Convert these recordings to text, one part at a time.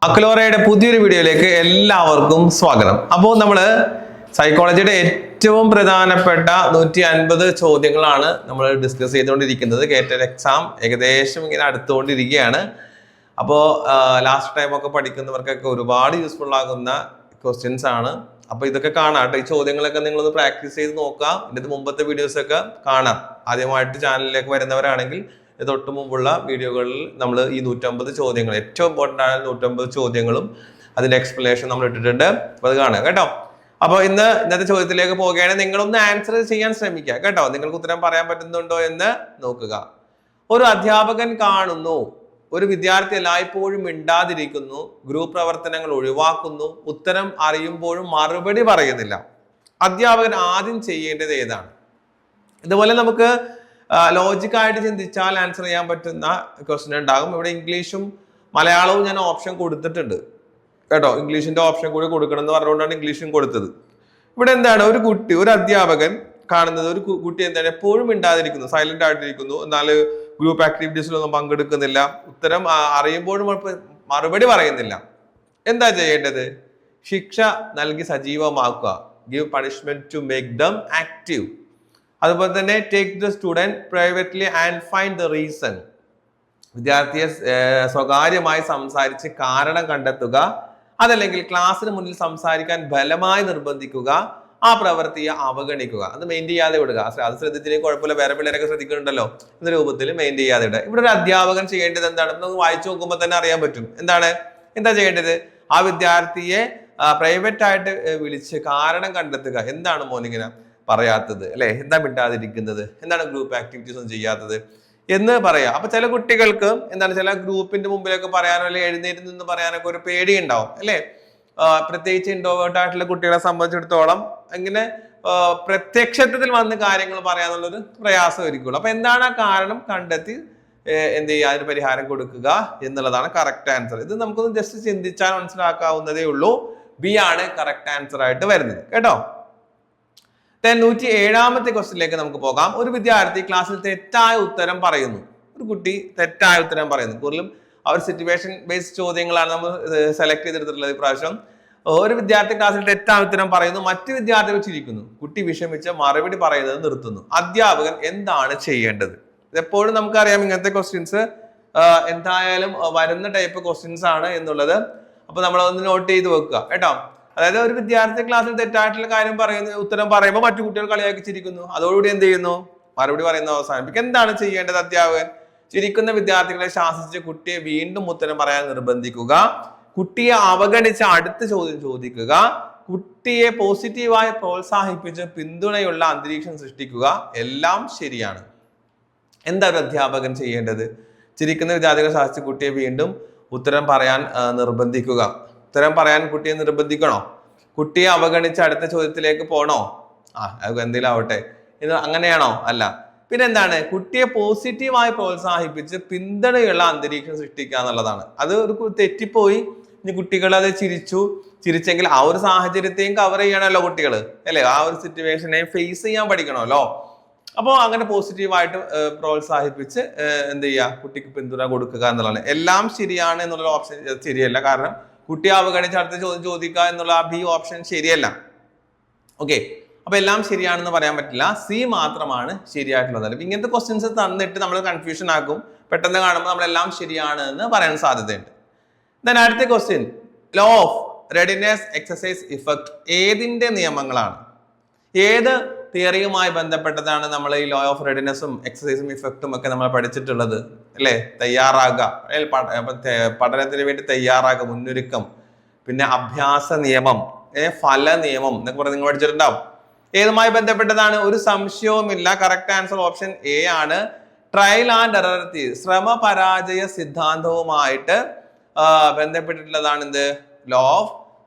അക്ലോറയുടെ പുതിയൊരു വീഡിയോയിലേക്ക് എല്ലാവർക്കും സ്വാഗതം. അപ്പോൾ നമ്മൾ സൈക്കോളജിയുടെ ഏറ്റവും പ്രധാനപ്പെട്ട 150 ചോദ്യങ്ങളാണ് നമ്മൾ ഡിസ്കസ് ചെയ്തുകൊണ്ടിരിക്കുന്നത്. കേറ്റഡ് എക്സാം ഏകദേശം ഇങ്ങനെ അടുത്തുകൊണ്ടിരിക്കുകയാണ്. അപ്പോൾ ലാസ്റ്റ് ടൈമൊക്കെ പഠിക്കുന്നവർക്കൊക്കെ ഒരുപാട് യൂസ്ഫുൾ ആകുന്ന ക്വസ്റ്റ്യൻസ് ആണ്. അപ്പോൾ ഇതൊക്കെ കാണാം. ഈ ചോദ്യങ്ങളൊക്കെ നിങ്ങളൊന്ന് പ്രാക്ടീസ് ചെയ്ത് നോക്കാം. ഇതിന്റെ മുമ്പത്തെ വീഡിയോസൊക്കെ കാണാം. ആദ്യമായിട്ട് ചാനലിലേക്ക് വരുന്നവരാണെങ്കിൽ തൊട്ട് മുമ്പുള്ള വീഡിയോകളിൽ നമ്മൾ ഈ 150 ചോദ്യങ്ങൾ, ഏറ്റവും ഇമ്പോർട്ടൻ്റ് ആയ 150 ചോദ്യങ്ങളും അതിന്റെ എക്സ്പ്ലനേഷൻ നമ്മൾ ഇട്ടിട്ടുണ്ട്. അപ്പോൾ അത് കാണുക കേട്ടോ. അപ്പോൾ ഇന്നത്തെ ചോദ്യത്തിലേക്ക് പോവുകയാണെങ്കിൽ നിങ്ങളൊന്ന് ആൻസർ ചെയ്യാൻ ശ്രമിക്കുക കേട്ടോ. നിങ്ങൾക്ക് ഉത്തരം പറയാൻ പറ്റുന്നുണ്ടോ എന്ന് നോക്കുക. ഒരു അധ്യാപകൻ കാണുന്നു ഒരു വിദ്യാർത്ഥി എല്ലായ്പ്പോഴും മിണ്ടാതിരിക്കുന്നു, ഗ്രൂപ്പ് പ്രവർത്തനങ്ങൾ ഒഴിവാക്കുന്നു, ഉത്തരം അറിയുമ്പോഴും മറുപടി പറയുന്നില്ല. അധ്യാപകൻ ആദ്യം ചെയ്യേണ്ടത് ഏതാണ്? ഇതുപോലെ നമുക്ക് ലോജിക്കായിട്ട് ചിന്തിച്ചാൽ ആൻസർ ചെയ്യാൻ പറ്റുന്ന ക്വസ്റ്റ്യൻ ഉണ്ടാകും. ഇവിടെ ഇംഗ്ലീഷും മലയാളവും ഞാൻ ഓപ്ഷൻ കൊടുത്തിട്ടുണ്ട് കേട്ടോ. ഇംഗ്ലീഷിന്റെ ഓപ്ഷൻ കൂടി കൊടുക്കണം എന്ന് പറഞ്ഞുകൊണ്ടാണ് ഇംഗ്ലീഷും കൊടുത്തത്. ഇവിടെ എന്താണ്, ഒരു അധ്യാപകൻ കാണുന്നത് ഒരു കുട്ടി എന്താണ് എപ്പോഴും മിണ്ടാതിരിക്കുന്നു, സൈലന്റ് ആയിട്ടിരിക്കുന്നു, എന്നാൽ ഗ്രൂപ്പ് ആക്ടിവിറ്റീസിലൊന്നും പങ്കെടുക്കുന്നില്ല, ഉത്തരം അറിയുമ്പോഴും മറുപടി പറയുന്നില്ല. എന്താ ചെയ്യേണ്ടത്? ശിക്ഷ നൽകി സജീവമാക്കുക. Give punishment to make them active. അതുപോലെ തന്നെ take the student privately and find the reason. വിദ്യാർത്ഥിയെ സ്വകാര്യമായി സംസാരിച്ച് കാരണം കണ്ടെത്തുക. അതല്ലെങ്കിൽ ക്ലാസ്സിന് മുന്നിൽ സംസാരിക്കാൻ ബലമായി നിർബന്ധിക്കുക. ആ പ്രവൃത്തിയെ അവഗണിക്കുക. അത് മെയിൻ ചെയ്യാതെ വിടുക. അത് ശ്രദ്ധിച്ചില്ലെങ്കിൽ കുഴപ്പമില്ല, വേറെ പിള്ളേരൊക്കെ ശ്രദ്ധിക്കുന്നുണ്ടല്ലോ എന്ന രൂപത്തിൽ മെയിൻ ചെയ്യാതെ വിടുക. ഇവിടെ ഒരു അധ്യാപകൻ ചെയ്യേണ്ടത് എന്താണ്? നമുക്ക് വായിച്ചു നോക്കുമ്പോൾ തന്നെ അറിയാൻ പറ്റും. എന്താ ചെയ്യേണ്ടത്? ആ വിദ്യാർത്ഥിയെ പ്രൈവറ്റ് ആയിട്ട് വിളിച്ച് കാരണം കണ്ടെത്തുക. എന്താണ് മോനിങ്ങനെ പറയാത്തത്, അല്ലെ? എന്താ മിണ്ടാതിരിക്കുന്നത്, എന്താണ് ഗ്രൂപ്പ് ആക്ടിവിറ്റീസ് ഒന്നും ചെയ്യാത്തത് എന്ന് പറയാം. അപ്പൊ ചില കുട്ടികൾക്ക് ചില ഗ്രൂപ്പിന്റെ മുമ്പിലൊക്കെ പറയാനോ അല്ലെങ്കിൽ എഴുന്നേറ്റ് നിന്ന് പറയാനൊക്കെ ഒരു പേടി ഉണ്ടാവും, അല്ലെ? പ്രത്യേകിച്ച് ഇൻട്രോവേർട്ട് ആയിട്ടുള്ള കുട്ടികളെ സംബന്ധിച്ചിടത്തോളം ഇങ്ങനെ പ്രത്യക്ഷത്തിൽ വന്ന് കാര്യങ്ങൾ പറയാന്നുള്ളൊരു പ്രയാസമായിരിക്കുള്ളൂ. അപ്പൊ എന്താണ് ആ കാരണം കണ്ടെത്തി എന്ത് ചെയ്യുക, അതിന് പരിഹാരം കൊടുക്കുക എന്നുള്ളതാണ് കറക്റ്റ് ആൻസർ. ഇത് നമുക്കൊന്ന് ജസ്റ്റ് ചിന്തിച്ചാൽ മനസ്സിലാക്കാവുന്നതേ ഉള്ളൂ. ബി ആണ് കറക്റ്റ് ആൻസർ ആയിട്ട് വരുന്നത് കേട്ടോ. 107ാമത്തെ ക്വസ്റ്റ്യനിലേക്ക് നമുക്ക് പോകാം. ഒരു വിദ്യാർത്ഥി ക്ലാസ്സിൽ തെറ്റായ ഉത്തരം പറയുന്നു. ഒരു കുട്ടി തെറ്റായ ഉത്തരം പറയുന്നു. കൂടുതലും അവർ സിറ്റുവേഷൻ ബേസ്ഡ് ചോദ്യങ്ങളാണ് നമ്മൾ സെലക്ട് ചെയ്തെടുത്തിട്ടുള്ളത് ഇപ്രാവശ്യം. ഒരു വിദ്യാർത്ഥി ക്ലാസ്സിൽ തെറ്റായ ഉത്തരം പറയുന്നു, മറ്റു വിദ്യാർത്ഥികൾ ചിരിക്കുന്നു. കുട്ടി വിഷമിച്ച് മറുപടി പറയുന്നത് നിർത്തുന്നു. അധ്യാപകൻ എന്താണ് ചെയ്യേണ്ടത്? ഇതെപ്പോഴും നമുക്കറിയാം ഇങ്ങനത്തെ ക്വസ്റ്റ്യൻസ് എന്തായാലും വരുന്ന ടൈപ്പ് ക്വസ്റ്റ്യൻസ് ആണ് എന്നുള്ളത്. അപ്പൊ നമ്മളതൊന്ന് നോട്ട് ചെയ്ത് വെക്കുക കേട്ടോ. അതായത് ഒരു വിദ്യാർത്ഥി ക്ലാസ്സിൽ തെറ്റായിട്ടുള്ള കാര്യം ഉത്തരം പറയുമ്പോൾ മറ്റു കുട്ടികൾ കളിയാക്കി ചിരിക്കുന്നു. അതോടുകൂടി എന്ത് ചെയ്യുന്നു? മറുപടി പറയുന്നത് അവസാനിപ്പിക്കും. എന്താണ് ചെയ്യേണ്ടത് അധ്യാപകൻ? ചിരിക്കുന്ന വിദ്യാർത്ഥികളെ ശാസിച്ച് കുട്ടിയെ വീണ്ടും ഉത്തരം പറയാൻ നിർബന്ധിക്കുക. കുട്ടിയെ അവഗണിച്ച് അടുത്ത ചോദ്യം ചോദിക്കുക. കുട്ടിയെ പോസിറ്റീവായി പ്രോത്സാഹിപ്പിച്ച് പിന്തുണയുള്ള അന്തരീക്ഷം സൃഷ്ടിക്കുക. എല്ലാം ശരിയാണ്. എന്താ ഒരു അധ്യാപകൻ ചെയ്യേണ്ടത്? ചിരിക്കുന്ന വിദ്യാർത്ഥികളെ ശാസിച്ച് കുട്ടിയെ വീണ്ടും ഉത്തരം പറയാൻ നിർബന്ധിക്കുക. ഉത്തരം പറയാൻ കുട്ടിയെ നിർബന്ധിക്കണോ? കുട്ടിയെ അവഗണിച്ച് അടുത്ത ചോദ്യത്തിലേക്ക് പോണോ? എന്തെങ്കിലും ആവട്ടെ, ഇത് അങ്ങനെയാണോ? അല്ല. പിന്നെ എന്താണ്? കുട്ടിയെ പോസിറ്റീവായി പ്രോത്സാഹിപ്പിച്ച് പിന്തുണയുള്ള അന്തരീക്ഷം സൃഷ്ടിക്കുക എന്നുള്ളതാണ്. അത് ഒരു തെറ്റിപ്പോയി, ഇനി കുട്ടികൾ അത് ചിരിച്ചെങ്കിൽ ആ ഒരു സാഹചര്യത്തെയും കവർ ചെയ്യണമല്ലോ കുട്ടികൾ, അല്ലെ? ആ ഒരു സിറ്റുവേഷനെ ഫേസ് ചെയ്യാൻ പഠിക്കണമല്ലോ. അപ്പോൾ അങ്ങനെ പോസിറ്റീവായിട്ട് പ്രോത്സാഹിപ്പിച്ച് എന്ത് ചെയ്യുക, കുട്ടിക്ക് പിന്തുണ കൊടുക്കുക എന്നുള്ളതാണ്. എല്ലാം ശരിയാണ് എന്നുള്ള ഓപ്ഷൻ ശരിയല്ല. കാരണം കുട്ടിയെ അവഗണിച്ച് അടുത്ത ചോദ്യം ചോദിക്കുക എന്നുള്ള ആ ബി ഓപ്ഷൻ ശരിയല്ല. ഓക്കെ, അപ്പൊ എല്ലാം ശരിയാണെന്ന് പറയാൻ പറ്റില്ല. സി മാത്രമാണ് ശരിയായിട്ടുള്ളത്. അപ്പൊ ഇങ്ങനത്തെ ക്വസ്റ്റ്യൻസ് തന്നിട്ട് നമ്മൾ കൺഫ്യൂഷൻ ആക്കും. പെട്ടെന്ന് കാണുമ്പോൾ നമ്മളെല്ലാം ശരിയാണ് എന്ന് പറയാൻ സാധ്യതയുണ്ട്. ദെൻ അടുത്ത question, law of readiness exercise effect ഏതിന്റെ നിയമങ്ങളാണ്? ഏത് തിയറിയുമായി ബന്ധപ്പെട്ടതാണ് നമ്മൾ ഈ ലോ ഓഫ് റെഡിനെസ്സും എക്സസൈസും ഇഫക്റ്റും ഒക്കെ നമ്മൾ പഠിച്ചിട്ടുള്ളത്, അല്ലെ? തയ്യാറാകുക, പഠനത്തിന് വേണ്ടി തയ്യാറാകുക, മുന്നൊരുക്കം, പിന്നെ അഭ്യാസ നിയമം, ഫല നിയമം എന്നൊക്കെ പറഞ്ഞ് നിങ്ങൾ പഠിച്ചിട്ടുണ്ടാവും. ഏതുമായി ബന്ധപ്പെട്ടതാണ്? ഒരു സംശയവുമില്ല, കറക്റ്റ് ആൻസർ ഓപ്ഷൻ എ ആണ്. ട്രയൽ ആൻഡ് എറർ തിയറി, ശ്രമ പരാജയ സിദ്ധാന്തവുമായിട്ട് ബന്ധപ്പെട്ടിട്ടുള്ളതാണ് എന്ത്? Law of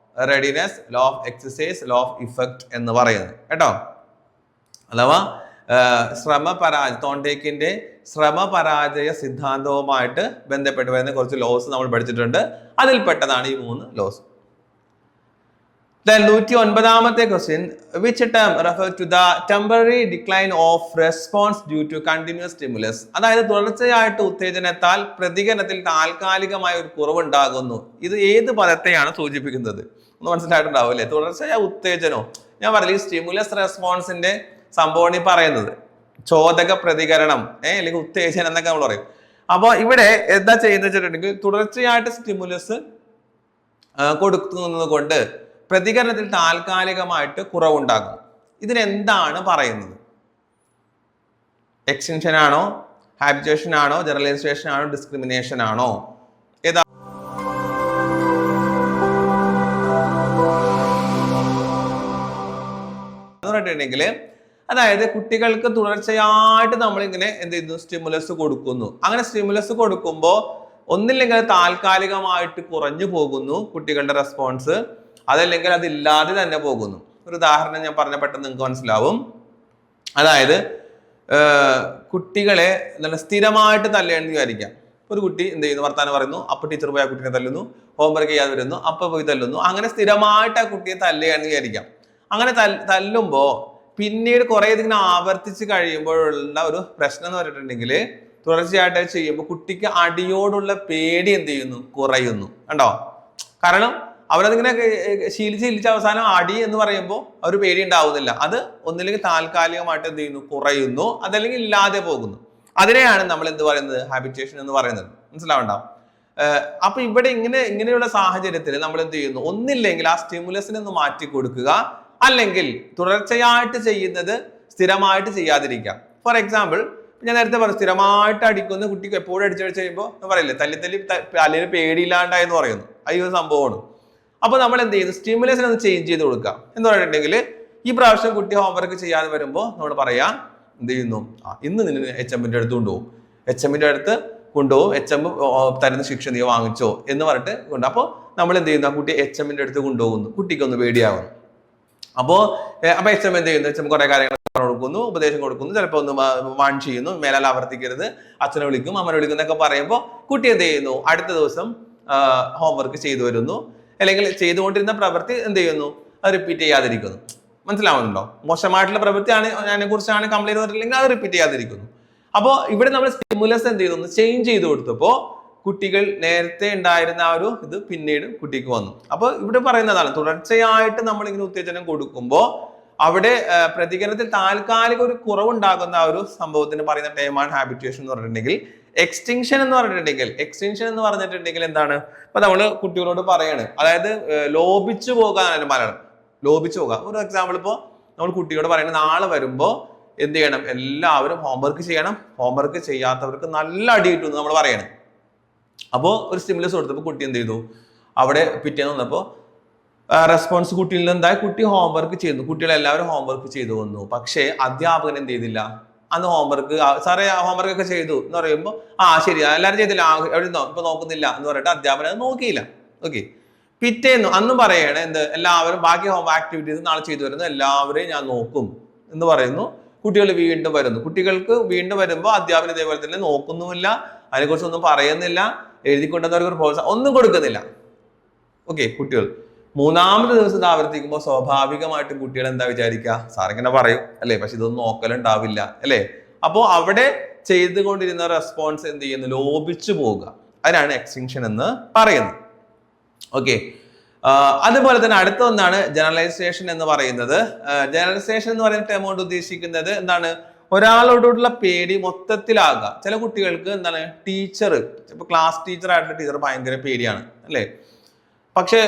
readiness, law of exercise, law of effect എന്ന് പറയുന്നത് കേട്ടോ. അഥവാ തോണ്ടേക്കിന്റെ ശ്രമപരാജയ സിദ്ധാന്തവുമായിട്ട് ബന്ധപ്പെട്ട് വരുന്ന കുറച്ച് ലോസ് നമ്മൾ പഠിച്ചിട്ടുണ്ട്. അതിൽപ്പെട്ടതാണ് ഈ 3 ലോസ്. Then 109ാമത്തെ question, which term refers to the temporary decline of response due to continuous stimulus? അതായത് തുടർച്ചയായിട്ട് ഉത്തേജനത്താൽ പ്രതികരണത്തിൽ താൽക്കാലികമായ ഒരു കുറവുണ്ടാകുന്നു. ഇത് ഏത് പദത്തെയാണ് സൂചിപ്പിക്കുന്നത്? ഒന്ന് മനസ്സിലായിട്ടുണ്ടാവും അല്ലേ? തുടർച്ചയായ ഉത്തേജനോ, ഞാൻ പറയില്ല, സ്റ്റിമുലസ് റെസ്പോൺസിന്റെ സംഭവമാണ് ഈ പറയുന്നത്. ചോദക പ്രതികരണം അല്ലെങ്കിൽ ഉത്തേജനം എന്നൊക്കെ നമ്മൾ പറയും. അപ്പോൾ ഇവിടെ എന്താ ചെയ്യുന്നത് വെച്ചിട്ടുണ്ടെങ്കിൽ തുടർച്ചയായിട്ട് സ്റ്റിമുലസ് കൊടുക്കുന്നത് കൊണ്ട് പ്രതികരണത്തിൽ താൽക്കാലികമായിട്ട് കുറവുണ്ടാകും. ഇതിനെന്താണ് പറയുന്നത്? എക്സ്റ്റൻഷൻ ആണോ, ഹാബിച്വേഷൻ ആണോ, ജനറലൈസേഷൻ ആണോ, ഡിസ്ക്രിമിനേഷൻ ആണോ? ഏതാ? എന്ന് പറഞ്ഞിട്ടുണ്ടെങ്കിൽ അതായത് കുട്ടികൾക്ക് തുടർച്ചയായിട്ട് നമ്മളിങ്ങനെ എന്ത് ചെയ്യുന്നു, സ്റ്റിമുലസ് കൊടുക്കുന്നു. അങ്ങനെ സ്റ്റിമുലസ് കൊടുക്കുമ്പോൾ ഒന്നില്ലെങ്കിൽ താൽക്കാലികമായിട്ട് കുറഞ്ഞു പോകുന്നു കുട്ടികളുടെ റെസ്പോൺസ്, അതല്ലെങ്കിൽ അതില്ലാതെ തന്നെ പോകുന്നു. ഒരു ഉദാഹരണം ഞാൻ പറഞ്ഞ പെട്ടെന്ന് നിങ്ങൾക്ക് മനസ്സിലാവും. അതായത് കുട്ടികളെ എന്താണ് സ്ഥിരമായിട്ട് തല്ലേണ്ടെന്ന് വിചാരിക്കാം. ഒരു കുട്ടി എന്ത് ചെയ്യുന്നു, വർത്താനം പറയുന്നു, അപ്പൊ ടീച്ചർ പോയി ആ കുട്ടിനെ തല്ലുന്നു, ഹോംവർക്ക് ചെയ്യാതെ വരുന്നു, അപ്പൊ പോയി തല്ലുന്നു. അങ്ങനെ സ്ഥിരമായിട്ട് ആ കുട്ടിയെ തല്ലുകയാണെന്ന് വിചാരിക്കാം. അങ്ങനെ തല്ലുമ്പോ പിന്നീട് കുറെ ഇതിങ്ങനെ ആവർത്തിച്ച് കഴിയുമ്പോഴുള്ള ഒരു പ്രശ്നം എന്ന് പറഞ്ഞിട്ടുണ്ടെങ്കിൽ തുടർച്ചയായിട്ട് ചെയ്യുമ്പോൾ കുട്ടിക്ക് അടിയോടുള്ള പേടി എന്ത് ചെയ്യുന്നു, കുറയുന്നു. കണ്ടോ? കാരണം അവരതിങ്ങനെ ശീലിച്ച് അവസാനം അടി എന്ന് പറയുമ്പോൾ അവർ പേടി ഉണ്ടാവുന്നില്ല. അത് ഒന്നില്ലെങ്കിൽ താൽക്കാലികമായിട്ട് എന്ത് ചെയ്യുന്നു, കുറയുന്നു, അതല്ലെങ്കിൽ ഇല്ലാതെ പോകുന്നു. അതിനെയാണ് നമ്മൾ എന്ത് പറയുന്നത്, ഹാബിറ്റേഷൻ എന്ന് പറയുന്നത്. മനസ്സിലാവണ്ടാവും. അപ്പൊ ഇവിടെ ഇങ്ങനെയുള്ള സാഹചര്യത്തിൽ നമ്മൾ എന്ത് ചെയ്യുന്നു, ഒന്നില്ലെങ്കിൽ ആ സ്റ്റിമുലസിനെ ഒന്ന് മാറ്റി കൊടുക്കുക, അല്ലെങ്കിൽ തുടർച്ചയായിട്ട് ചെയ്യുന്നത് സ്ഥിരമായിട്ട് ചെയ്യാതിരിക്കാം. ഫോർ എക്സാമ്പിൾ, ഞാൻ നേരത്തെ പറഞ്ഞു, സ്ഥിരമായിട്ട് അടിക്കുന്ന കുട്ടിക്ക് എപ്പോഴും അടിച്ചടിച്ച് കഴിയുമ്പോൾ പറയില്ലേ, തല്ലി അല്ലെങ്കിൽ പേടിയില്ലാണ്ടായെന്ന് പറയുന്നു. അയ്യോ സംഭവമാണ്. അപ്പൊ നമ്മൾ എന്ത് ചെയ്യുന്നു, സ്റ്റിമുലസിനെ ഒന്ന് ചേഞ്ച് ചെയ്ത് കൊടുക്കുക. എന്ന് പറഞ്ഞിട്ടുണ്ടെങ്കിൽ ഈ പ്രാവശ്യം കുട്ടി ഹോംവർക്ക് ചെയ്യാതെ വരുമ്പോൾ നമ്മൾ പറയാം, എന്ത് ചെയ്യുന്നു, ഇന്ന് നിന്നെ HMന്റെ അടുത്ത് കൊണ്ടുപോകും, HMന്റെ അടുത്ത് കൊണ്ടുപോകും, HM തരുന്ന ശിക്ഷ നീ വാങ്ങിച്ചോ എന്ന് പറഞ്ഞിട്ട് അപ്പോൾ നമ്മൾ എന്ത് ചെയ്യുന്നു, ആ കുട്ടി HMന്റെ അടുത്ത് കൊണ്ടുപോകുന്നു. കുട്ടിക്കൊന്ന് പേടിയാവുന്നു. അപ്പോൾ HM എന്ത് ചെയ്യുന്നു, HM കുറെ കാര്യങ്ങൾ കൊടുക്കുന്നു, ഉപദേശം കൊടുക്കുന്നു, ചിലപ്പോൾ ഒന്ന് വാൺ ചെയ്യുന്നു, മേലാൽ ആവർത്തിക്കരുത്, അച്ഛനെ വിളിക്കും, അമ്മനെ വിളിക്കും എന്നൊക്കെ പറയുമ്പോൾ കുട്ടി എന്ത് ചെയ്യുന്നു, അടുത്ത ദിവസം ഹോംവർക്ക് ചെയ്തു വരുന്നു, അല്ലെങ്കിൽ ചെയ്തുകൊണ്ടിരുന്ന പ്രവൃത്തി എന്ത് ചെയ്യുന്നു, അത് റിപ്പീറ്റ് ചെയ്യാതിരിക്കുന്നു. മനസ്സിലാവുന്നുണ്ടോ? മോശമായിട്ടുള്ള പ്രവൃത്തിയാണ് അതിനെ കുറിച്ചാണ് കംപ്ലൈന്റ് പറഞ്ഞില്ലെങ്കിൽ അത് റിപ്പീറ്റ് ചെയ്യാതിരിക്കുന്നു. അപ്പോൾ ഇവിടെ നമ്മൾ സ്റ്റിമുലസ് എന്ത് ചെയ്യുന്നു, ചേഞ്ച് ചെയ്ത് കൊടുത്തപ്പോൾ കുട്ടികൾ നേരത്തെ ഉണ്ടായിരുന്ന ആ ഒരു ഇത് പിന്നീട് കുട്ടിക്ക് വന്നു. അപ്പോൾ ഇവിടെ പറയുന്നതാണ്, തുടർച്ചയായിട്ട് നമ്മളിങ്ങനെ ഉത്തേജനം കൊടുക്കുമ്പോൾ അവിടെ പ്രതികരണത്തിൽ താൽക്കാലിക ഒരു കുറവുണ്ടാകുന്ന ആ ഒരു സംഭവത്തിന് പറയുന്ന ടൈമാണ് ഹാബിറ്റുവേഷൻ എന്ന് പറഞ്ഞിട്ടുണ്ടെങ്കിൽ. എക്സ്റ്റിങ്ഷൻ എന്ന് പറഞ്ഞിട്ടുണ്ടെങ്കിൽ എന്താണ്? ഇപ്പൊ നമ്മള് കുട്ടികളോട് പറയാണ്, അതായത് ലോപിച്ചു പോകാനാണ് മലയാളം, ലോപിച്ചു പോകാം. ഒരു എക്സാമ്പിൾ, ഇപ്പോൾ നമ്മൾ കുട്ടിയോട് പറയുന്നത്, നാളെ വരുമ്പോൾ എന്ത് ചെയ്യണം, എല്ലാവരും ഹോംവർക്ക് ചെയ്യണം, ഹോംവർക്ക് ചെയ്യാത്തവർക്ക് നല്ല അടി കിട്ടും നമ്മൾ പറയണം. അപ്പോൾ ഒരു സ്റ്റിമുലസ് കൊടുത്തപ്പോൾ കുട്ടി എന്ത് ചെയ്തു, അവിടെ പിറ്റേന്ന് വന്നപ്പോൾ റെസ്പോൺസ് കുട്ടിയിൽ നിന്ന് എന്തായി, കുട്ടി ഹോംവർക്ക് ചെയ്തു, കുട്ടികളെല്ലാവരും ഹോംവർക്ക് ചെയ്തു വന്നു. പക്ഷേ അധ്യാപകൻ എന്ത് ചെയ്തില്ല, അന്ന് ഹോംവർക്ക്, സാറേ ഹോംവർക്ക് ഒക്കെ ചെയ്തു എന്ന് പറയുമ്പോൾ ശരി എല്ലാവരും ചെയ്തില്ല, എവിടെ ഇപ്പൊ നോക്കുന്നില്ല എന്ന് പറഞ്ഞിട്ട് അധ്യാപകൻ അത് നോക്കിയില്ല. ഓക്കെ, പിറ്റേന്ന് അന്ന് പറയണേ എന്ത്, എല്ലാവരും ബാക്കി ഹോം ആക്ടിവിറ്റീസ് നാളെ ചെയ്തു വരുന്നു, എല്ലാവരെയും ഞാൻ നോക്കും എന്ന് പറയുന്നു. കുട്ടികൾ വീണ്ടും വരുന്നു. കുട്ടികൾക്ക് വീണ്ടും വരുമ്പോൾ അധ്യാപകൻ ഇതേപോലെ തന്നെ നോക്കുന്നുമില്ല, അതിനെക്കുറിച്ച് ഒന്നും പറയുന്നില്ല, എഴുതിക്കൊണ്ടുവന്നവർക്ക് ഒരു പ്രോത്സാഹനം ഒന്നും കൊടുക്കുന്നില്ല. ഓക്കെ, കുട്ടികൾ മൂന്നാമത്തെ ദിവസം ആവർത്തിക്കുമ്പോൾ സ്വാഭാവികമായിട്ടും കുട്ടികൾ എന്താ വിചാരിക്കുക, സാറിങ്ങനെ പറയും അല്ലേ, പക്ഷെ ഇതൊന്നും നോക്കലുണ്ടാവില്ല അല്ലേ. അപ്പോൾ അവിടെ ചെയ്തുകൊണ്ടിരുന്ന റെസ്പോൺസ് എന്ത് ചെയ്യുന്നു, ലോപിച്ചു പോവുക. അതിനാണ് എക്സ്റ്റിങ്ഷൻ എന്ന് പറയുന്നത്. ഓക്കെ, അതുപോലെ തന്നെ അടുത്ത ഒന്നാണ് ജനറലൈസേഷൻ എന്ന് പറയുന്നത്. ജനറലൈസേഷൻ എന്ന് പറയുന്ന ടേം കൊണ്ട് ഉദ്ദേശിക്കുന്നത് എന്താണ്, ഒരാളോടുള്ള പേടി മൊത്തത്തിലാകുക. ചില കുട്ടികൾക്ക് എന്താണ്, ടീച്ചർ, ഇപ്പൊ ക്ലാസ് ടീച്ചർ ആയിട്ടുള്ള ടീച്ചർ ഭയങ്കര പേടിയാണ് അല്ലേ. പക്ഷെ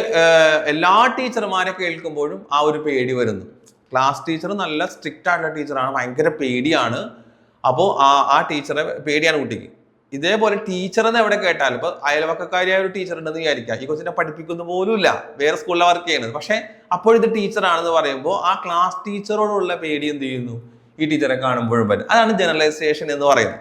എല്ലാ ടീച്ചർമാരെ കേൾക്കുമ്പോഴും ആ ഒരു പേടി വരുന്നു. ക്ലാസ് ടീച്ചർ നല്ല സ്ട്രിക്റ്റ് ആയിട്ടുള്ള ടീച്ചറാണ്, ഭയങ്കര പേടിയാണ്. അപ്പോൾ ആ ടീച്ചറെ പേടിയാണ് കുട്ടിക്ക്. ഇതേപോലെ ടീച്ചർ എന്ന് എവിടെ കേട്ടാലും, ഇപ്പൊ അയൽവക്കക്കാരിയായ ഒരു ടീച്ചർ ഉണ്ടെന്ന് വിചാരിക്കുക, ഈ കൊച്ചിനെ പഠിപ്പിക്കുന്ന പോലും ഇല്ല, വേറെ സ്കൂളിലെ വർക്ക് ചെയ്യുന്നത്, പക്ഷെ അപ്പോഴിത് ടീച്ചറാണെന്ന് പറയുമ്പോൾ ആ ക്ലാസ് ടീച്ചറോടുള്ള പേടി എന്ത് ചെയ്യുന്നു, ഈ ടീച്ചറെ കാണുമ്പോഴും വരും. അതാണ് ജനറലൈസേഷൻ എന്ന് പറയുന്നത്.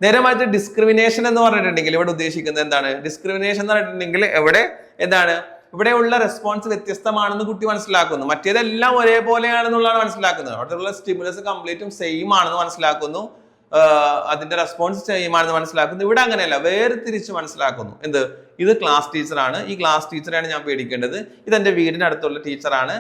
നേരെ മറിച്ച് ഡിസ്ക്രിമിനേഷൻ എന്ന് പറഞ്ഞിട്ടുണ്ടെങ്കിൽ ഇവിടെ ഉദ്ദേശിക്കുന്നത് എന്താണ്, ഡിസ്ക്രിമിനേഷൻ എന്ന് പറഞ്ഞിട്ടുണ്ടെങ്കിൽ എവിടെ എന്താണ്, ഇവിടെയുള്ള റെസ്പോൺസ് വ്യത്യസ്തമാണെന്ന് കുട്ടി മനസ്സിലാക്കുന്നു, മറ്റേതെല്ലാം ഒരേപോലെയാണെന്നുള്ളതാണ് മനസ്സിലാക്കുന്നത്. അവിടെയുള്ള സ്റ്റിമുലസ് കംപ്ലീറ്റും സെയിം ആണെന്ന് മനസ്സിലാക്കുന്നു, അതിന്റെ റെസ്പോൺസ് ചെയ്യുമാണെന്ന് മനസ്സിലാക്കുന്നു. ഇവിടെ അങ്ങനെയല്ല, വേർതിരിച്ച് മനസ്സിലാക്കുന്നു. എന്ത്? ഇത് ക്ലാസ് ടീച്ചറാണ്, ഈ ക്ലാസ് ടീച്ചറാണ് ഞാൻ പേടിക്കേണ്ടത്, ഇതെന്റെ വീടിനടുത്തുള്ള ടീച്ചറാണ്,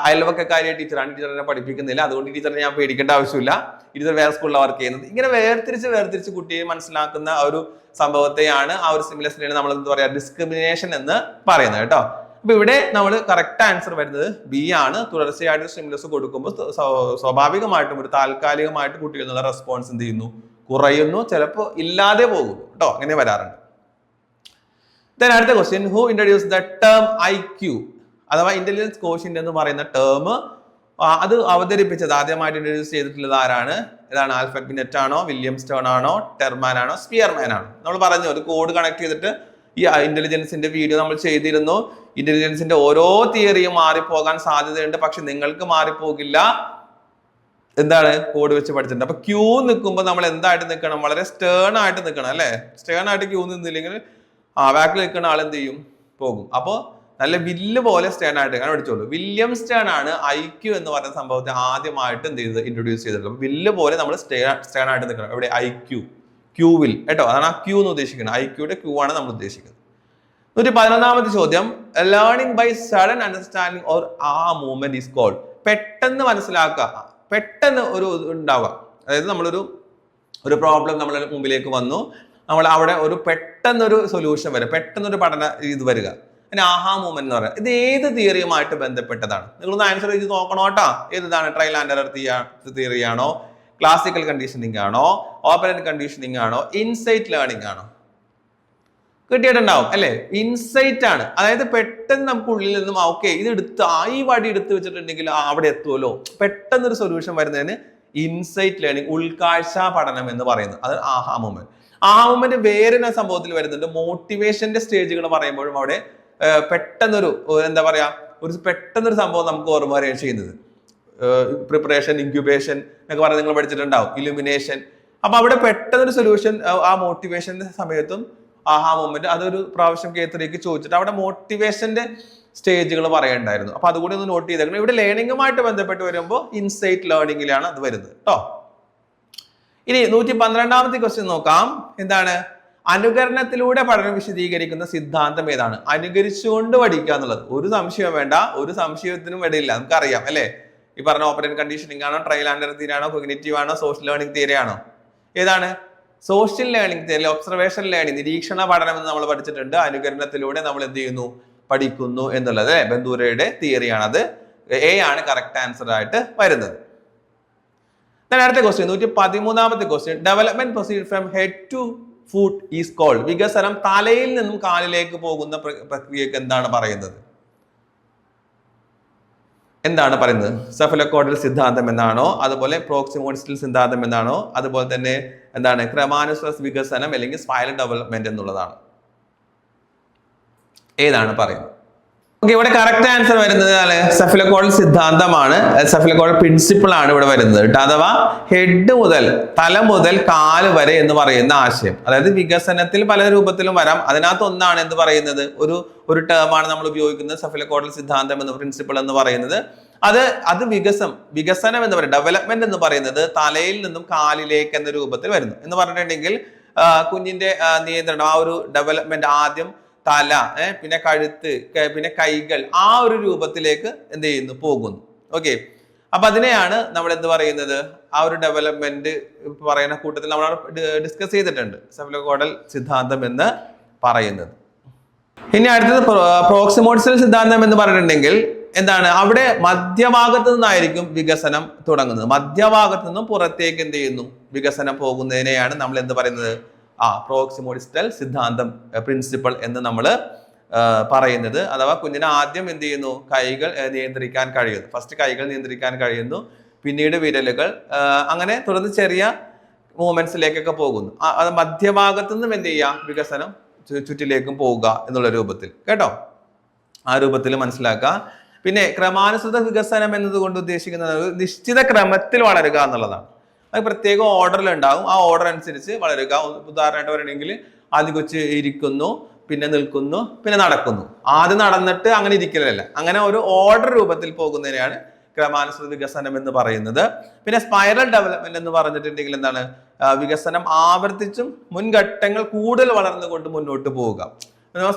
അയൽവക്കക്കാരിയ ടീച്ചറാണ്, ടീച്ചറിനെ പഠിപ്പിക്കുന്നില്ല, അതുകൊണ്ട് ടീച്ചറിനെ ഞാൻ പേടിക്കേണ്ട ആവശ്യമില്ല, ടീച്ചർ വേറെ സ്കൂളിൽ വർക്ക് ചെയ്യുന്നത്. ഇങ്ങനെ വേർതിരിച്ച് കുട്ടിയെ മനസ്സിലാക്കുന്ന ആ ഒരു സംഭവത്തെയാണ്, ആ ഒരു സിമുലേഷനെയാണ് നമ്മൾ എന്താ പറയാ, ഡിസ്ക്രിമിനേഷൻ എന്ന് പറയുന്നത് കേട്ടോ. അപ്പൊ ഇവിടെ നമ്മൾ കറക്റ്റ് ആൻസർ വരുന്നത് ബി ആണ്. തുടർച്ചയായിട്ട് സ്റ്റിമുലസ് കൊടുക്കുമ്പോൾ സ്വാഭാവികമായിട്ടും ഒരു താൽക്കാലികമായിട്ട് കുട്ടികളിൽ നിന്നുള്ള റെസ്പോൺസ് എന്ത് ചെയ്യുന്നു? കുറയുന്നു, ചിലപ്പോൾ ഇല്ലാതെ പോകുന്നു കേട്ടോ, അങ്ങനെ വരാറുണ്ട്. അടുത്ത question, who introduce the term IQ അഥവാ ഇന്റലിജൻസ് കോഷ്യന്റ് എന്ന് പറയുന്ന ടേം അത് അവതരിപ്പിച്ചത്, ആദ്യമായിട്ട് ഇൻട്രൊഡ്യൂസ് ചെയ്തിട്ടുള്ളത് ആരാണ്? ഇതാണ് ആൽഫ്രഡ് ബിനെറ്റ് ആണോ, വില്യം സ്റ്റേൺ ആണോ, ടെർമാൻ ആണോ, സ്പിയർമാൻ ആണോ? നമ്മൾ പറഞ്ഞു ഒരു കോഡ് കണക്ട് ചെയ്തിട്ട് ഈ ഇന്റലിജൻസിന്റെ വീഡിയോ നമ്മൾ ചെയ്തിരുന്നു. ഇന്റലിജൻസിന്റെ ഓരോ തിയറിയും മാറിപ്പോകാൻ സാധ്യതയുണ്ട്, പക്ഷെ നിങ്ങൾക്ക് മാറിപ്പോകില്ല. എന്താണ്? കോഡ് വെച്ച് പഠിച്ചിട്ടുണ്ട്. അപ്പൊ ക്യൂ നിൽക്കുമ്പോൾ നമ്മൾ എന്തായിട്ട് നിൽക്കണം? വളരെ സ്റ്റേൺ ആയിട്ട് നിൽക്കണം അല്ലെ? സ്റ്റേൺ ആയിട്ട് ക്യൂ നിന്നില്ലെങ്കിൽ ബാക്കിൽ നിൽക്കുന്ന ആൾ എന്ത് ചെയ്യും? പോകും. അപ്പോ നല്ല വില്ല് പോലെ സ്റ്റേൺ ആയിട്ട് അങ്ങനെ പഠിച്ചോളൂ. വില്യം സ്റ്റേൺ ആണ് IQ എന്ന് പറയുന്ന സംഭവത്തെ ആദ്യമായിട്ട് എന്ത് ചെയ്തത്? ഇൻട്രൊഡ്യൂസ് ചെയ്തിട്ടുള്ളത്. വില്ല് പോലെ നമ്മൾ സ്റ്റേൺ ആയിട്ട് നിൽക്കണം. എവിടെ? IQ, ക്യൂവിൽ കേട്ടോ, അതാണ് ആ ക്യൂ എന്ന് ഉദ്ദേശിക്കുന്നത്. IQയുടെ ക്യൂ ആണ് നമ്മൾ ഉദ്ദേശിക്കുന്നത്. 111ാമത്തെ ചോദ്യം, learning by sudden understanding or ആ മൂവ്മെന്റ് ഈസ് കോൾഡ്. പെട്ടെന്ന് മനസ്സിലാക്കുക, പെട്ടെന്ന് ഒരു ഉണ്ടാവുക. അതായത് നമ്മളൊരു പ്രോബ്ലം നമ്മുടെ മുമ്പിലേക്ക് വന്നു, നമ്മൾ അവിടെ ഒരു പെട്ടെന്നൊരു സൊല്യൂഷൻ വരിക, പെട്ടെന്നൊരു പഠന ഇത് വരിക, പിന്നെ ആഹാ മൂവ്മെന്റ് എന്ന് പറയുന്നത്. ഇത് ഏത് തിയറിയുമായിട്ട് ബന്ധപ്പെട്ടതാണ്? നിങ്ങളൊന്ന് ആൻസർ ചെയ്ത് നോക്കണം കേട്ടോ. ഏതാണ്? ട്രയൽ ആൻഡ് എറർ തിയറി ആണോ, ക്ലാസിക്കൽ കണ്ടീഷനിങ് ആണോ, ഓപ്പറന്റ് കണ്ടീഷനിങ് ആണോ, ഇൻസൈറ്റ് ലേണിംഗ് ആണോ? കിട്ടിയിട്ടുണ്ടാവും അല്ലെ? ഇൻസൈറ്റ് ആണ്. അതായത് പെട്ടെന്ന് നമുക്ക് ഉള്ളിൽ നിന്നും ഓക്കെ ഇത് എടുത്ത് ഈ വടി എടുത്ത് വെച്ചിട്ടുണ്ടെങ്കിൽ അവിടെ എത്തുമല്ലോ, പെട്ടെന്നൊരു സൊല്യൂഷൻ വരുന്നതിന് ഇൻസൈറ്റ് ലേണിംഗ്, ഉൾക്കാഴ്ച പഠനം എന്ന് പറയുന്നത്. അത് ആഹാ മൂവ്മെന്റ്. ആഹാ മൂവ്മെന്റ് വേറെ സംഭവത്തിൽ വരുന്നുണ്ട്. മോട്ടിവേഷന്റെ സ്റ്റേജുകൾ പറയുമ്പോഴും അവിടെ പെട്ടെന്നൊരു എന്താ പറയാ, പെട്ടെന്നൊരു സംഭവം നമുക്ക് ഓർമ്മ വരികയാണ് ചെയ്യുന്നത്. പ്രിപ്പറേഷൻ, ഇൻക്യുബേഷൻ എന്നൊക്കെ പറഞ്ഞ് നിങ്ങൾ പഠിച്ചിട്ടുണ്ടാവും, ഇലുമിനേഷൻ. അപ്പൊ അവിടെ പെട്ടെന്നൊരു സൊല്യൂഷൻ ആ മോട്ടിവേഷന്റെ സമയത്തും ആഹാ മൂവ്മെന്റ് അതൊരു പ്രാവശ്യം കേത്തറിക്ക് ചോദിച്ചിട്ട് അവിടെ മോട്ടിവേഷന്റെ സ്റ്റേജുകൾ പറയണ്ടായിരുന്നു. അപ്പൊ അതുകൂടി ഒന്ന് നോട്ട് ചെയ്തേക്കണം. ഇവിടെ ലേണിംഗുമായിട്ട് ബന്ധപ്പെട്ട് വരുമ്പോൾ ഇൻസൈറ്റ് ലേണിംഗിലാണ് അത് വരുന്നത് കേട്ടോ. ഇനി 112ാമത്തെ ക്വസ്റ്റ്യൻ നോക്കാം. എന്താണ്? അനുകരണത്തിലൂടെ പഠനം വിശദീകരിക്കുന്ന സിദ്ധാന്തം ഏതാണ്? അനുകരിച്ചുകൊണ്ട് പഠിക്കുക എന്നുള്ളത് ഒരു സംശയം വേണ്ട, ഒരു സംശയത്തിനും ഇടയില്ല, നമുക്കറിയാം അല്ലെ? ഈ പറഞ്ഞ ഓപ്പറന്റ് കണ്ടീഷനിങ് ആണോ, ട്രയൽ ആൻഡ് എറർ തിയറി ആണോ, കോഗ്നിറ്റീവ് ആണോ, സോഷ്യൽ ലേണിംഗ് തിയറി ആണോ? ഏതാണ്? Social learning theory, observation learning, നിരീക്ഷണ പഠനം എന്ന് നമ്മൾ പഠിച്ചിട്ടുണ്ട്. അനുകരണത്തിലൂടെ നമ്മൾ എന്ത് ചെയ്യുന്നു? പഠിക്കുന്നു എന്നുള്ളത് ബന്ദൂരയുടെ തിയറിയാണ്. അത് എ ആണ് കറക്റ്റ് ആൻസർ ആയിട്ട് വരുന്നത്. അടുത്ത ക്വസ്റ്റ്യൻ 113ാമത്തെ question, development proceed from head to foot is called. വികസനം തലയിൽ നിന്നും കാലിലേക്ക് പോകുന്ന പ്രക്രിയക്ക് എന്താണ് പറയുന്നത്? എന്താണ് പറയുന്നത്? സെഫലോകോഡൽ സിദ്ധാന്തം എന്നാണോ, അതുപോലെ പ്രോക്സിമോഡിസ്റ്റൽ സിദ്ധാന്തം എന്നാണോ, അതുപോലെ തന്നെ എന്താണ് ക്രമാനുസൃത വികസനം അല്ലെങ്കിൽ സ്പൈറൽ ഡെവലപ്മെന്റ് എന്നുള്ളതാണ്? ഏതാണ് പറയുന്നത്? ഓക്കെ, ഇവിടെ കറക്റ്റ് ആൻസർ വരുന്നത് സെഫലോകോഡൽ സിദ്ധാന്തമാണ്. സെഫലോകോഡൽ പ്രിൻസിപ്പിൾ ആണ് ഇവിടെ വരുന്നത്. അഥവാ ഹെഡ് മുതൽ തല മുതൽ കാല് വരെ എന്ന് പറയുന്ന ആശയം. അതായത് വികസനത്തിൽ പല രൂപത്തിലും വരാം. അതിനകത്ത് ഒന്നാണ് എന്ത് പറയുന്നത്, ഒരു ടേമാണ് നമ്മൾ ഉപയോഗിക്കുന്നത്, സെഫലോകോഡൽ സിദ്ധാന്തം എന്ന്, പ്രിൻസിപ്പിൾ എന്ന് പറയുന്നത്. അത് വികസനം എന്ന് പറയുന്നത്, ഡെവലപ്മെന്റ് എന്ന് പറയുന്നത് തലയിൽ നിന്നും കാലിലേക്ക് എന്ന രൂപത്തിൽ വരുന്നു എന്ന് പറഞ്ഞിട്ടുണ്ടെങ്കിൽ കുഞ്ഞിന്റെ നിയന്ത്രണം, ആ ഒരു ഡെവലപ്മെന്റ് ആദ്യം തല, പിന്നെ കഴുത്ത്, പിന്നെ കൈകൾ, ആ ഒരു രൂപത്തിലേക്ക് എന്ത് ചെയ്യുന്നു? പോകുന്നു. ഓക്കെ, അപ്പൊ അതിനെയാണ് നമ്മൾ എന്ത് പറയുന്നത്, ആ ഒരു ഡെവലപ്മെന്റ് പറയുന്ന കൂട്ടത്തിൽ നമ്മൾ ഡിസ്കസ് ചെയ്തിട്ടുണ്ട്, സെഫലോകോഡൽ സിദ്ധാന്തം എന്ന് പറയുന്നത്. ഇനി അടുത്തത് പ്രോക്സിമോഡിസ്റ്റൽ സിദ്ധാന്തം എന്ന് പറഞ്ഞിട്ടുണ്ടെങ്കിൽ എന്താണ്? അവിടെ മധ്യഭാഗത്ത് നിന്നായിരിക്കും വികസനം തുടങ്ങുന്നത്. മധ്യഭാഗത്ത് നിന്നും പുറത്തേക്ക് എന്ത് ചെയ്യുന്നു? വികസനം പോകുന്നതിനെയാണ് നമ്മൾ എന്ത് പറയുന്നത്? പ്രോക്സിമോഡിസ്റ്റൽ സിദ്ധാന്തം, പ്രിൻസിപ്പിൾ എന്ന് നമ്മൾ പറയുന്നത്. അഥവാ കുഞ്ഞിനെ ആദ്യം എന്ത് ചെയ്യുന്നു? കൈകൾ നിയന്ത്രിക്കാൻ കഴിയുന്നു. ഫസ്റ്റ് കൈകൾ നിയന്ത്രിക്കാൻ കഴിയുന്നു, പിന്നീട് വിരലുകൾ, അങ്ങനെ തുടർന്ന് ചെറിയ മൂവ്മെന്റ്സിലേക്കൊക്കെ പോകുന്നു. അത് മധ്യഭാഗത്തു നിന്നും എന്ത് ചെയ്യുക? വികസനം ചുറ്റിലേക്കും പോവുക എന്നുള്ള രൂപത്തിൽ കേട്ടോ, ആ രൂപത്തിൽ മനസ്സിലാക്കുക. പിന്നെ ക്രമാനുസൃത വികസനം എന്നതുകൊണ്ട് ഉദ്ദേശിക്കുന്നത് നിശ്ചിത ക്രമത്തിൽ വളരുക എന്നുള്ളതാണ്. അത് പ്രത്യേക ഓർഡറിൽ ഉണ്ടാകും, ആ ഓർഡർ അനുസരിച്ച് വളരുക. ഉദാഹരണമായിട്ട് പറയണമെങ്കിൽ ആദ്യം കൊച്ച് ഇരിക്കുന്നു, പിന്നെ നിൽക്കുന്നു, പിന്നെ നടക്കുന്നു. ആദ്യം നടന്നിട്ട് അങ്ങനെ ഇരിക്കലല്ല, അങ്ങനെ ഒരു ഓർഡർ രൂപത്തിൽ പോകുന്നതിനെയാണ് ക്രമാനുസൃത വികസനം എന്ന് പറയുന്നത്. പിന്നെ സ്പൈറൽ ഡെവലപ്മെന്റ് എന്ന് പറഞ്ഞിട്ടുണ്ടെങ്കിൽ എന്താണ്? വികസനം ആവർത്തിച്ചും മുൻഘട്ടങ്ങൾ കൂടുതൽ വളർന്നുകൊണ്ട് മുന്നോട്ട് പോവുക.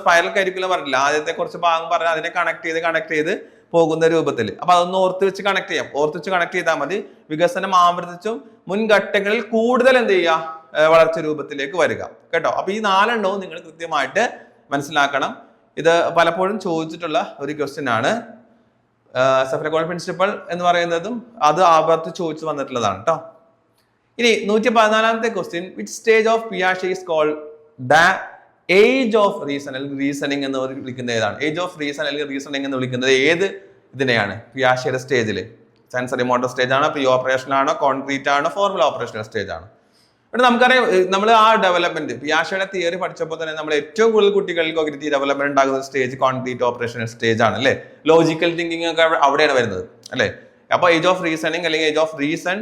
സ്പൈറൽ കരിക്കുലം പറഞ്ഞില്ല, ആദ്യത്തെ കുറച്ച് ഭാഗം പറഞ്ഞാൽ അതിനെ കണക്ട് ചെയ്ത് പോകുന്ന രൂപത്തിൽ. അപ്പൊ അതൊന്ന് ഓർത്ത് വെച്ച് കണക്ട് ചെയ്താൽ മതി. വികസനം ആവർത്തിച്ചും മുൻഘട്ടങ്ങളിൽ കൂടുതൽ എന്ത് ചെയ്യുക? വളർച്ച രൂപത്തിലേക്ക് വരിക കേട്ടോ. അപ്പൊ ഈ 4 നിങ്ങൾ കൃത്യമായിട്ട് മനസ്സിലാക്കണം. ഇത് പലപ്പോഴും ചോദിച്ചിട്ടുള്ള ഒരു ക്വസ്റ്റ്യൻ ആണ്. സെഫ്ലക്കോൺ പ്രിൻസിപ്പൾ എന്ന് പറയുന്നതും അത് ആവർത്തിച്ച് ചോദിച്ചു വന്നിട്ടുള്ളതാണ് കേട്ടോ. ഇനി 114ാമത്തെ ക്വസ്റ്റ്യൻ, വിച്ച് സ്റ്റേജ് ഓഫ് പിയാഷെ is called the age of reason അല്ലെങ്കിൽ റീസണിങ് എന്ന് വിളിക്കുന്നത് ഏതാണ്? ഏജ് ഓഫ് റീസൺ അല്ലെങ്കിൽ റീസണിങ് എന്ന് വിളിക്കുന്നത് ഏത് ഇതിനെയാണ്? പിയാഷെയുടെ സ്റ്റേജിൽ സെൻസറി മോട്ടോർ സ്റ്റേജ് ആണോ, പ്രീ ഓപ്പറേഷൻ ആണോ, കോൺക്രീറ്റ് ആണോ, ഫോർമുല ഓപ്പറേഷണൽ സ്റ്റേജ് ആണോ? നമുക്കറിയാം, നമ്മൾ ആ ഡെവലപ്മെന്റ് പിയാഷെയുടെ തിയറി പഠിച്ചപ്പോൾ തന്നെ നമ്മൾ ഏറ്റവും കൂടുതൽ കുട്ടികൾക്ക് കോഗ്നിറ്റീവ് ഡെവലപ്മെന്റ് ഉണ്ടാകുന്ന സ്റ്റേജ് കോൺക്രീറ്റ് ഓപ്പറേഷണൽ സ്റ്റേജ് ആണ് അല്ലെ. ലോജിക്കൽ തിങ്കിങ് ഒക്കെ അവിടെയാണ് വരുന്നത് അല്ലെ. അപ്പൊ ഏജ് ഓഫ് റീസണിങ് അല്ലെങ്കിൽ age of reason,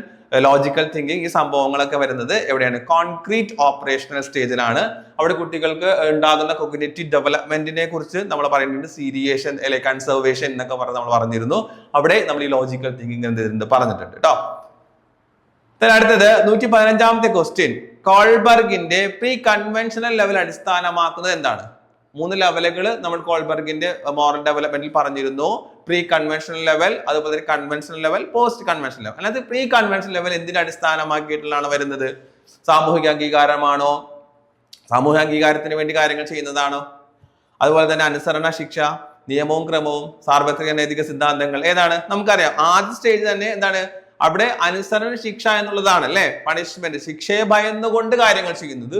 logical thinking, ഈ സംഭവങ്ങളൊക്കെ വരുന്നത് എവിടെയാണ്? കോൺക്രീറ്റ് ഓപ്പറേഷണൽ സ്റ്റേജിലാണ്. അവിടെ കുട്ടികൾക്ക് ഉണ്ടാകുന്ന കോഗ്നിറ്റീവ് ഡെവലപ്മെന്റിനെ കുറിച്ച് നമ്മൾ പറയുന്നുണ്ട്. സീരിയേഷൻ അല്ലെ, കൺസർവേഷൻ എന്നൊക്കെ പറഞ്ഞ് നമ്മൾ പറഞ്ഞിരുന്നു. അവിടെ നമ്മൾ ഈ ലോജിക്കൽ തിങ്കിങ് എന്ത് പറഞ്ഞിട്ടുണ്ട് കേട്ടോ. അടുത്തത് 115ാമത്തെ ക്വസ്റ്റ്യൻ, കോൾബർഗിന്റെ പ്രീ കൺവെൻഷണൽ ലെവൽ അടിസ്ഥാനമാക്കുന്നത് എന്താണ്? 3 ലെവലുകൾ നമ്മൾ കോൾബർഗിന്റെ മോറൽ ഡെവലപ്മെന്റിൽ പറഞ്ഞിരുന്നു. പ്രീ കൺവെൻഷണൽ ലെവൽ, അതുപോലെ conventional level, post conventional level. അല്ലാതെ പ്രീ കൺവെൻഷണൽ ലെവൽ എന്തിനെ അടിസ്ഥാനമാക്കിയിട്ടുള്ളതാണ് വരുന്നത്? സാമൂഹിക അംഗീകാരമാണോ? സാമൂഹിക അംഗീകാരത്തിന് വേണ്ടി കാര്യങ്ങൾ ചെയ്യുന്നതാണോ? അതുപോലെ തന്നെ അനുസരണ ശിക്ഷ, നിയമവും ക്രമവും, സാർവത്രിക നൈതിക സിദ്ധാന്തങ്ങൾ, ഏതാണ്? നമുക്കറിയാം ആദ്യ സ്റ്റേജ് തന്നെ എന്താണ്? അവിടെ അനുസരണ ശിക്ഷ എന്നുള്ളതാണ് അല്ലെ. പണിഷ്മെന്റ്, ശിക്ഷയെ ഭയന്നുകൊണ്ട് കാര്യങ്ങൾ ചെയ്യുന്നത്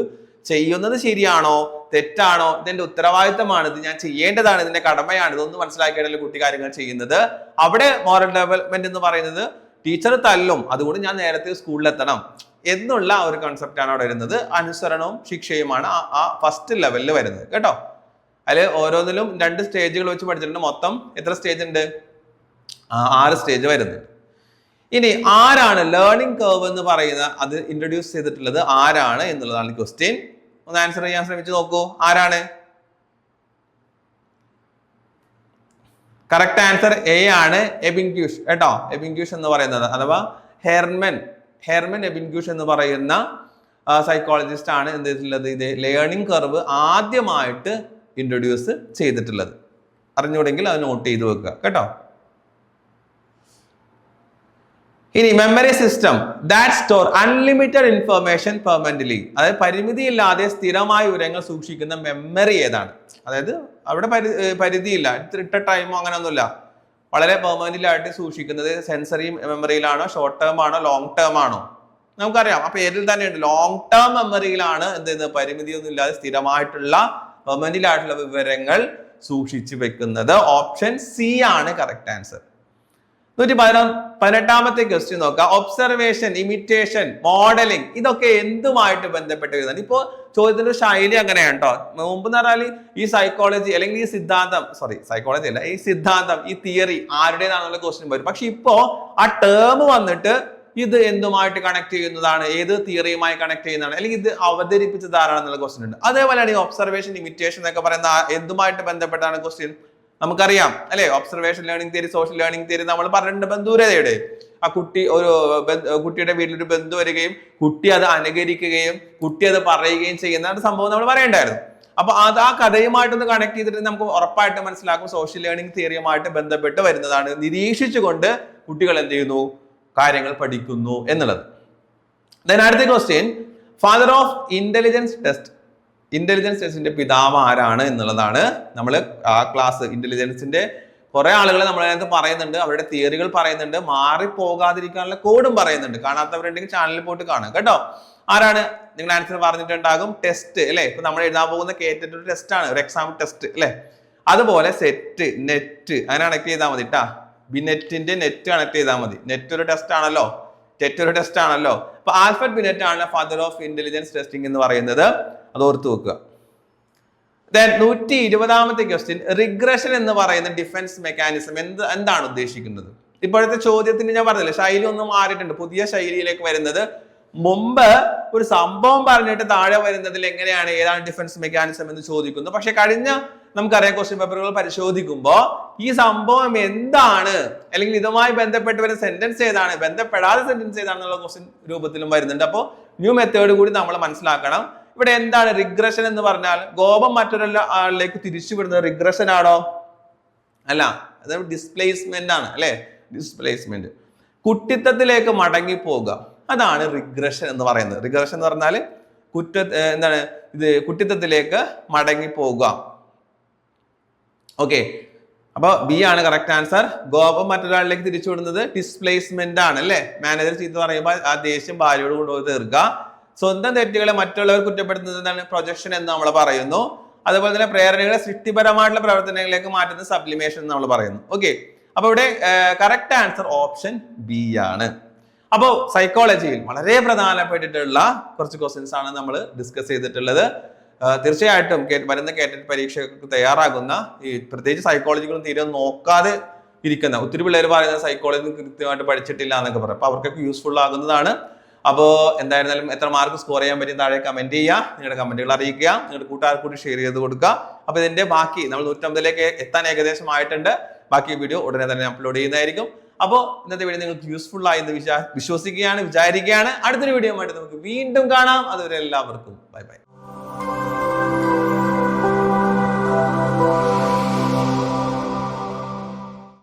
ശരിയാണോ തെറ്റാണോ, ഇതിന്റെ ഉത്തരവാദിത്തമാണ്, ഇത് ഞാൻ ചെയ്യേണ്ടതാണ്, ഇതിന്റെ കടമയാണ്, ഇതൊന്നും മനസ്സിലാക്കിയാണല്ലോ കുട്ടി കാര്യങ്ങൾ ചെയ്യുന്നത്. അവിടെ മോറൽ ഡെവലപ്മെന്റ് എന്ന് പറയുന്നത് ടീച്ചർ തല്ലും, അതുകൊണ്ട് ഞാൻ നേരത്തെ സ്കൂളിൽ എത്തണം എന്നുള്ള ഒരു കൺസെപ്റ്റ് ആണ് അവിടെ വരുന്നത്. അനുസരണവും ശിക്ഷയുമാണ് ആ ഫസ്റ്റ് ലെവലിൽ വരുന്നത് കേട്ടോ. അതിൽ ഓരോന്നിലും 2 സ്റ്റേജുകൾ വെച്ച് പഠിച്ചിട്ടുണ്ട്. മൊത്തം എത്ര സ്റ്റേജ് ഉണ്ട്? 6 സ്റ്റേജ് വരുന്നത്. ഇനി ആരാണ് ലേണിംഗ് കർവ് എന്ന് പറയുന്ന അത് ഇൻട്രൊഡ്യൂസ് ചെയ്തിട്ടുള്ളത് ആരാണ് എന്നുള്ളതാണ് ക്വസ്റ്റ്യൻ. ഒന്ന് ആൻസർ ചെയ്യാൻ ശ്രമിച്ചു നോക്കൂ. ആരാണ്? കറക്റ്റ് ആൻസർ എ ആണ്, എബിൻക്യൂഷ് കേട്ടോ. എബിൻക്യൂഷ് എന്ന് പറയുന്നത് അഥവാ ഹെർമൻ എബിൻക്യൂഷ് എന്ന് പറയുന്ന സൈക്കോളജിസ്റ്റ് ആണ് എന്ത് ചെയ്തിട്ടുള്ളത്? ഇത് ലേണിംഗ് കർവ് ആദ്യമായിട്ട് ഇൻട്രൊഡ്യൂസ് ചെയ്തിട്ടുള്ളത്. അറിഞ്ഞൂടെങ്കിൽ അത് നോട്ട് ചെയ്ത് വെക്കുക കേട്ടോ. ഇനി memory system that store unlimited information permanently, അതായത് പരിമിതിയില്ലാതെ സ്ഥിരമായ വിവരങ്ങൾ സൂക്ഷിക്കുന്ന മെമ്മറി ഏതാണ്? അതായത് അവിടെ പരിധിയില്ല, ഇട്ട ടൈമോ അങ്ങനെയൊന്നുമില്ല, വളരെ പെർമനന്റ്ലി ആയിട്ട് സൂക്ഷിക്കുന്നത് സെൻസറി മെമ്മറിയിലാണോ, ഷോർട്ട് ടേം ആണോ, ലോങ് ടേം ആണോ? നമുക്കറിയാം ആ പേരിൽ തന്നെ ഉണ്ട്, ലോങ് ടേം മെമ്മറിയിലാണ് എന്ത് പരിമിതിയൊന്നും ഇല്ലാതെ സ്ഥിരമായിട്ടുള്ള പെർമനന്റ്ലി ആയിട്ടുള്ള വിവരങ്ങൾ സൂക്ഷിച്ചു വെക്കുന്നത്. ഓപ്ഷൻ സി ആണ് കറക്റ്റ് ആൻസർ. 118ാമത്തെ ക്വസ്റ്റ്യൻ നോക്കാം. ഒബ്സർവേഷൻ, ഇമിറ്റേഷൻ, മോഡലിംഗ്, ഇതൊക്കെ എന്തുമായിട്ട് ബന്ധപ്പെട്ട് വരുന്നത്? ഇപ്പോ ചോദ്യത്തിന്റെ ശൈലി അങ്ങനെയാണ് കേട്ടോ. മുമ്പ് എന്ന് പറഞ്ഞാൽ ഈ സൈക്കോളജി അല്ലെങ്കിൽ ഈ സിദ്ധാന്തം, സൈക്കോളജി അല്ല, ഈ സിദ്ധാന്തം, ഈ തിയറി ആരുടേതാണെന്നുള്ള ക്വസ്റ്റ്യൻ വരും. പക്ഷെ ഇപ്പോ ആ ടേം വന്നിട്ട് ഇത് എന്തുമായിട്ട് കണക്ട് ചെയ്യുന്നതാണ്, ഏത് തിയറിയുമായി കണക്ട് ചെയ്യുന്നതാണ്, അല്ലെങ്കിൽ ഇത് അവതരിപ്പിച്ചത് ആരാണെന്നുള്ള ക്വസ്റ്റ്യൻ ഉണ്ട്. അതേപോലെയാണ് ഈ ഒബ്സർവേഷൻ, ഇമിറ്റേഷൻ എന്നൊക്കെ പറയുന്ന എന്തുമായിട്ട് ബന്ധപ്പെട്ടാണ് ക്വസ്റ്റ്യൻ? നമുക്കറിയാം അല്ലെ, observation learning theory, social learning theory നമ്മൾ പറഞ്ഞിട്ടുണ്ട്. ബന്ധുരതയുടെ ആ കുട്ടിയുടെ വീട്ടിലൊരു ബന്ധു വരികയും കുട്ടി അത് അനുകരിക്കുകയും കുട്ടി അത് പറയുകയും ചെയ്യുന്ന ഒരു സംഭവം നമ്മൾ പറയണ്ടായിരുന്നു. അപ്പൊ അത് ആ കഥയുമായിട്ടൊന്ന് കണക്ട് ചെയ്തിട്ട് നമുക്ക് ഉറപ്പായിട്ട് മനസ്സിലാക്കും സോഷ്യൽ ലേണിംഗ് തിയറിയുമായിട്ട് ബന്ധപ്പെട്ട് വരുന്നതാണ്. നിരീക്ഷിച്ചുകൊണ്ട് കുട്ടികൾ എന്ത് ചെയ്യുന്നു, കാര്യങ്ങൾ പഠിക്കുന്നു എന്നുള്ളത്. അടുത്ത question, father of intelligence test, intelligence ടെസ്റ്റിന്റെ പിതാവ് ആരാണ് എന്നുള്ളതാണ്. നമ്മൾ ആ ക്ലാസ് ഇന്റലിജൻസിന്റെ കുറെ ആളുകൾ നമ്മളതിനകത്ത് പറയുന്നുണ്ട്, അവരുടെ തിയറികൾ പറയുന്നുണ്ട്, മാറിപ്പോകാതിരിക്കാനുള്ള കോഡും പറയുന്നുണ്ട്. കാണാത്തവരുണ്ടെങ്കിൽ ചാനലിൽ പോയിട്ട് കാണുക കേട്ടോ. ആരാണ്? നിങ്ങൾ ആൻസർ പറഞ്ഞിട്ടുണ്ടാകും. ടെസ്റ്റ് അല്ലെ, ഇപ്പൊ നമ്മൾ എഴുതാൻ പോകുന്ന കേട്ടിട്ട് ഒരു ടെസ്റ്റ് ആണ്, ഒരു എക്സാം ടെസ്റ്റ് അല്ലെ. അതുപോലെ സെറ്റ്, നെറ്റ് അങ്ങനെ കണക്ട് ചെയ്താൽ മതി കേട്ടാ. ബിനെറ്റിന്റെ നെറ്റ് കണക്ട് ചെയ്താൽ മതി. നെറ്റ് ഒരു ടെസ്റ്റ് ആണല്ലോ, ടെറ്റ് ഒരു ടെസ്റ്റ് ആണല്ലോ. അപ്പൊ ആൽഫ്രഡ് ബിനെറ്റ് ആണ് ഫാദർ ഓഫ് ഇന്റലിജൻസ് ടെസ്റ്റിംഗ് എന്ന് പറയുന്നത്. അത് ഓർത്ത് വെക്കുക. 120ാമത്തെ ക്വസ്റ്റ്യൻ, റിഗ്രഷൻ എന്ന് പറയുന്ന ഡിഫൻസ് മെക്കാനിസം എന്താണ് ഉദ്ദേശിക്കുന്നത്? ഇപ്പോഴത്തെ ചോദ്യത്തിന് ഞാൻ പറഞ്ഞില്ലേ, ശൈലി ഒന്നും മാറിയിട്ടുണ്ട്, പുതിയ ശൈലിയിലേക്ക് വരുന്നത്. മുമ്പ് ഒരു സംഭവം പറഞ്ഞിട്ട് താഴെ വരുന്നതിൽ എങ്ങനെയാണ്, ഏതാണ് ഡിഫൻസ് മെക്കാനിസം എന്ന് ചോദിക്കുന്നു. പക്ഷെ കഴിഞ്ഞ നമുക്കറിയാം ക്വസ്റ്റ്യൻ പേപ്പറുകൾ പരിശോധിക്കുമ്പോൾ ഈ സംഭവം എന്താണ് അല്ലെങ്കിൽ ഇതുമായി ബന്ധപ്പെട്ട് വരുന്ന സെന്റൻസ് ഏതാണ്, ബന്ധപ്പെടാതെ സെന്റൻസ് ഏതാണെന്നുള്ള ക്വസ്റ്റ്യൻ രൂപത്തിലും വരുന്നുണ്ട്. അപ്പോൾ ന്യൂ മെത്തേഡ് കൂടി നമ്മൾ മനസ്സിലാക്കണം. ഇവിടെ എന്താണ് റിഗ്രഷൻ എന്ന് പറഞ്ഞാൽ? കോപം മറ്റൊരാളിലേക്ക് തിരിച്ചുവിടുന്നത് റിഗ്രഷൻ ആണോ? അല്ല, അത് ഡിസ്പ്ലേസ്മെന്റ് ആണ് അല്ലെ? ഡിസ്പ്ലേസ്മെന്റ്. കുട്ടിത്തത്തിലേക്ക് മടങ്ങി പോകുക, അതാണ് റിഗ്രഷൻ എന്ന് പറയുന്നത്. റിഗ്രഷൻ എന്ന് പറഞ്ഞാൽ എന്താണ് ഇത്? കുട്ടിത്തത്തിലേക്ക് മടങ്ങി പോകുക. ഓക്കെ, അപ്പൊ ബി ആണ് കറക്റ്റ് ആൻസർ. കോപം മറ്റൊരാളിലേക്ക് തിരിച്ചുവിടുന്നത് ഡിസ്പ്ലേസ്മെന്റ് ആണ് അല്ലെ? മാനേജർ ചീത്ത പറയുമ്പോൾ ആ ദേഷ്യം ഭാര്യയോട് കൊണ്ടുപോയി തീർക്കുക. സ്വന്തം തെറ്റുകളെ മറ്റുള്ളവർ കുറ്റപ്പെടുത്തുന്നത് എന്താണ്? പ്രൊജക്ഷൻ എന്ന് നമ്മൾ പറയുന്നു. അതുപോലെ തന്നെ പ്രേരണകളെ സൃഷ്ടിപരമായിട്ടുള്ള പ്രവർത്തനങ്ങളിലേക്ക് മാറ്റുന്ന സബ്ലിമേഷൻ എന്ന് നമ്മൾ പറയുന്നു. ഓക്കെ, അപ്പൊ ഇവിടെ കറക്റ്റ് ആൻസർ ഓപ്ഷൻ ബി ആണ്. അപ്പോൾ സൈക്കോളജിയിൽ വളരെ പ്രധാനപ്പെട്ടിട്ടുള്ള കുറച്ച് ക്വസ്റ്റ്യൻസ് ആണ് നമ്മൾ ഡിസ്കസ് ചെയ്തിട്ടുള്ളത്. തീർച്ചയായിട്ടും വരുന്ന കേറ്ററ്റ് പരീക്ഷയ്ക്ക് തയ്യാറാകുന്ന ഈ പ്രത്യേകിച്ച് സൈക്കോളജികളും തീരെ നോക്കാതെ ഇരിക്കുന്ന ഒത്തിരി പിള്ളേർ പറയുന്നത് സൈക്കോളജി കൃത്യമായിട്ട് പഠിച്ചിട്ടില്ല എന്നൊക്കെ പറയും. അപ്പൊ അവർക്കൊക്കെ യൂസ്ഫുൾ ആകുന്നതാണ്. അപ്പോൾ എന്തായിരുന്നാലും എത്ര മാർക്ക് സ്കോർ ചെയ്യാൻ പറ്റും താഴെ കമന്റ് ചെയ്യുക, നിങ്ങളുടെ കമന്റുകൾ അറിയിക്കുക, നിങ്ങളുടെ കൂട്ടുകാർക്ക് കൂടി ഷെയർ ചെയ്ത് കൊടുക്കുക. അപ്പൊ ഇതിന്റെ ബാക്കി നമ്മൾ 150ലേക്ക് എത്താൻ ഏകദേശം ആയിട്ടുണ്ട്. ബാക്കി വീഡിയോ ഉടനെ തന്നെ അപ്ലോഡ് ചെയ്യുന്നതായിരിക്കും. അപ്പോൾ ഇന്നത്തെ വീഡിയോ നിങ്ങൾക്ക് യൂസ്ഫുൾ ആയി എന്ന് വിശ്വസിക്കുകയാണ്, വിചാരിക്കുകയാണ്. അടുത്തൊരു വീഡിയോ ആയിട്ട് നമുക്ക് വീണ്ടും കാണാം. അതുവരെ എല്ലാവർക്കും ബൈ ബൈ.